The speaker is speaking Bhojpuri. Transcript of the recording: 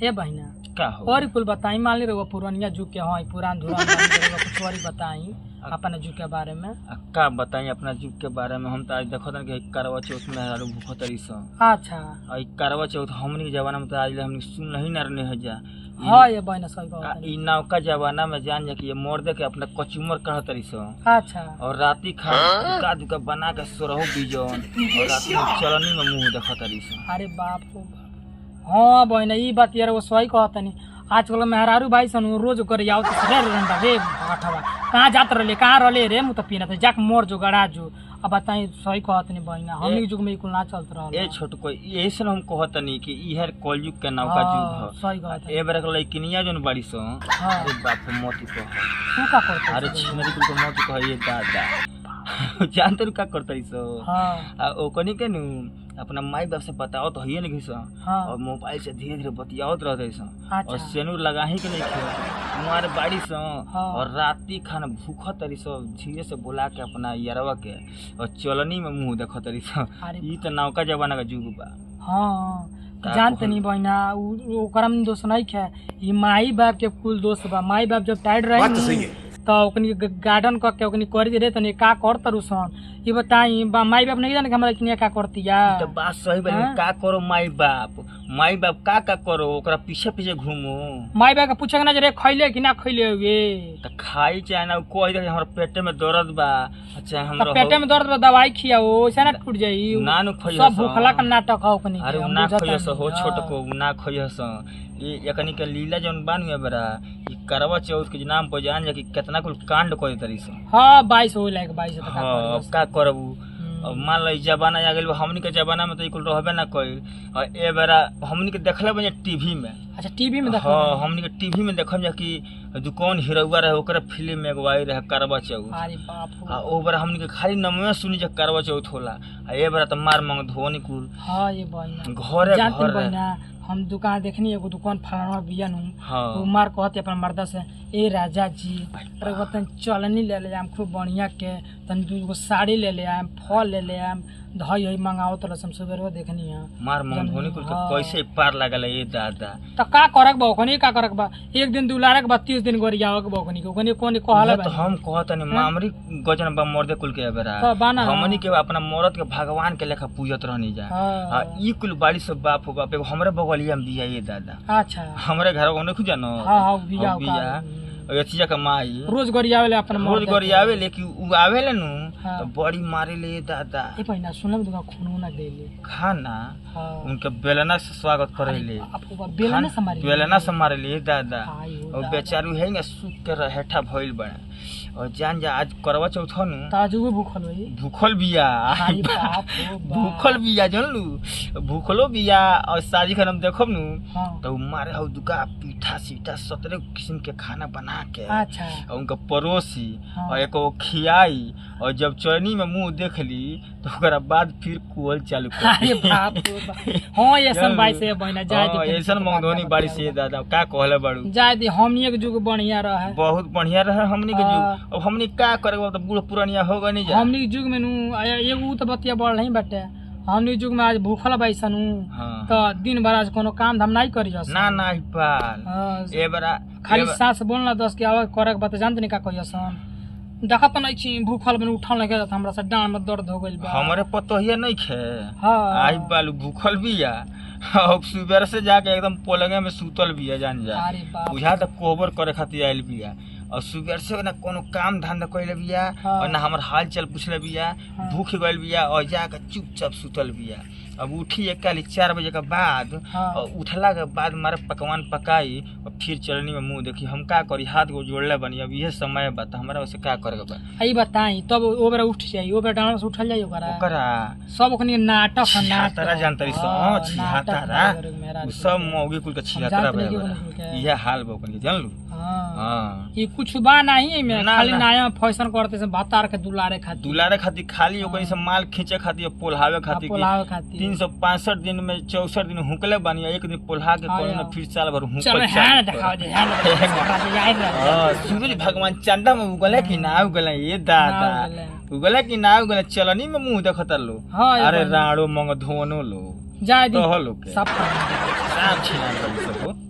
ए बहिना का हो और कुल बताई, मान ली रहुआ पुरानिया जुग के हई, पुरान धुरान कुछ और बताई अपने जुग के बारे में। का बताई अपना जुग के बारे में। हम तो आज देखो कि करवा चौथ में हजारों भूखो तरी स। अच्छा और करवा चौथ हमनी के जमाना में तो आज हमनी सुन नहीं न रहे जा। हाँ ये बहिना सही बात है। इ नौका जमाना में जान जा कि ये मर्दे के अपना कचुमर कह तरी स। अच्छा और राती खा दुका दुका बना के सोरहो बीजन और राती में चलनी में मुंह देख तरी स। अरे बाप रे बाप। हाँ बहिना ई बात यार वो सही कहतनी। आजकल मेहरारू भाई सन रोज कर आओ तो रे रंडा रे आठवा कहाँ जात रहे कहाँ रहे रे मुँह तो पीना था जाक मोर जो गड़ा जो। अब बताई सही कहतनी बहिना हमनी के जुग में कुल ना चलत रहा। ए छोटू को यही से हम कहतनी कि इहर कलयुग के नौका जुग ह। सही कहत ए बेर लइकनिया जोन बड़ी स। अरे बाप मोती को तू का करत अरे छिनरी कुल को मोती को ये दादा जान तू का करतरी सो। हां ओकनी के नु अपना माई बाप से बताओ तो हिए नहीं स। हाँ। और मोबाइल से धीरे धीरे बतियावत रहते स। अच्छा। और सेनुर लगा ही के नहीं खे हमारे बाड़ी स। हाँ। और राती खाना भूख तरी स धीरे से बुला के अपना यारवा के और चलनी में मुंह देख तरी स। ई तो नौका जमाना का जुग बा। हाँ जानते नहीं बहिना ओकरा में दोष नहीं खे ई माई बाप के कुल दोष बा। माई बाप जब टाइट रहे तो ओकनी गार्डन क के ओकनी कर दे तनी का कर तरुसन। ई बताई माई बाप नहीं जाने हमरा किनिया का करतिया। तो बात सही बा का करो माई बाप का करो ओकरा पीछे पीछे घूमो। माई बाप के पूछे ना रे खइले कि ना खइले हुए तो खाई चाहे ना कोई दे हमरा पेटे में दर्द बा। अच्छा हमरा पेटे में दर्द बा दवाई खियाओ ओसे ना टूट जाई ना नु खइयो सब भूखला का नाटक ह ओकनी। अरे ना खइयो सो हो छोट को ना खइयो सो। ये एकनी के लीला जौन बानु बरा ई करवा चौथ के नाम पर जान जा कि कितना कुल कांड कोई तरी से। हां 22 हो लायक 22 तक हां का करबू। अब मान लो जमाना आ गेल हमनी के जमाना में तो ई कुल रहबे ना कइल। और ए बेरा हमनी के देखले बने टीवी में। अच्छा टीवी में देखले। हां हमनी के टीवी में देखम जा कि दुकान हीरोवा रहे ओकरे फिल्म में एगो आई रहे करवा चौथ। अरे बाप रे। आ ओ बेरा हमनी के खाली नमवे सुनी जे करवा चौथ होला। आ ए बेरा त मार मंग धोनी कुल। हां ये बहिना घरे जानते बहिना हम दुकान देखनी एगो दुकान फलाना बिया नु। हाँ। उमार कहते अपन मर्दा से ए राजा जी अरे वतन चलनी ले ले आम खूब बढ़िया के तन दूगो साड़ी ले ले आम फल ले ले आम दही हई मंगाओ तो हम सुबह देखनी है मार मंग धोनी कुल के कैसे पार लागल ए दादा। त का करक बा ओखनी का करक बा एक दिन दुलारे के 32 दिन गोरियाव के बोखनी के ओखनी कोनी कहला बा। तो हम कहतनी मामरी गजन बा मर्दे कुल के बेरा तो बाना हमनी के अपना मरद के भगवान के लेखा पूजत रहनी जा। आ ई कुल बाड़ी सब बाप हो बाप एगो हमरे बगलिया में बिया ये दादा। अच्छा हमरे घर ओने खुजा न। हां हां बिया बिया एथिया का माई रोज गोरियावे अपन रोज गोरियावे लेकिन उ आवेले नु हाँ। तो बड़ी मारे ले दादा। ए पहिना सुनम दुका खून ना देले खाना हां उनके बेलना से स्वागत करेले। आपको बेलना से मारे बेलना से मारे ले दादा। आयो और बेचारू है ना सूख के हेठा भइल बड़ा। और जान जा आज करवा चौथ नु ताजुए भूखल होई भूखल बिया। अरे बाप रे बाप। भूखल बिया जानलू भूखलो बिया। और शादी खरम देखब नु हां तो मारे हौ दुका पीठा सीठा 17 किस्म के खाना बना के अच्छा और उनका परोसी हाँ। और एको खियाई। और जब चरनी में मुंह देख ली तो ओकरा बाद फिर कुल चालू कर। अरे बाप रे बाप। हां ऐसन भाई से बहिना जाय दी ऐसन मंगधोनी बाड़ी से दादा का कहले बाड़ू। जाय दी हमनी के जुग बढ़िया रहे बहुत बढ़िया रहे हमनी के जुग। अब हमनी का करब तो बूढ़ पुरानिया हो गनी जा। हमनी के जुग में नु एगो तो बतिया बढ़ नहीं बाटे हमनी के जुग में आज भूखल बैसन हाँ। तो दिन भर आज कोनो काम धाम नहीं करी जस ना ना पाल ए बरा खाली सांस बोलना 10 के आवाज करक बता जानत नहीं का कहियसन देखत नहीं छी भूखल में उठल नहीं के हमरा से डांड में दर्द हो गइल बा। हमरे पतोहिया नहीं खे। हां आई बालू भूखल बिया। अब सुबह से जाके एकदम पोलंगे में सुतल बिया जान जा। अरे बाप बुझा त कोबर करे खातिर आइल बिया। और सुबह से ना कोनो काम धंधा कइले बिया। हाँ। और ना हमर हाल चाल पूछले बिया। हाँ। भूख गइल बिया और जाके चुपचाप सुतल बिया। अब उठी काली 4 बजे के बाद। हाँ। और उठला के बाद मारे पकवान पकाई और फिर चलनी में मुंह देखी हम का करी हाथ को जोड़ले बनी। अब ये समय बा त हमरा वैसे का करे बा आई बताई तब ओ बेरा उठ जाई ओ बेरा डांड से उठल जाई ओकरा सब ओखनी नाटक छिहत्तरा जानतरी सो। छिहत्तरा उ सब मौगी कुल के छिहत्तरा बे ये हाल बा ओकनी जानलू। हां ये कुछ बा नहीं में खाली नया फैशन करते से भातार के दुलारे खातिर खाली ओकनी से माल खींचे खातिर पोल्हावे खातिर 365 दिन में 64 दिन हुकले बानी। एक दिन पोल्हा के कोई ना फिर साल भर हुकल चल है दिखाओ दे है सूरज भगवान चंदा में उगले कि ना उगले ये दादा उगले कि ना उगले चलनी में मुंह देखता लो। अरे राड़ो मंग धोनो लो जाय दी तो हलो के सब साफ छिना कर सब।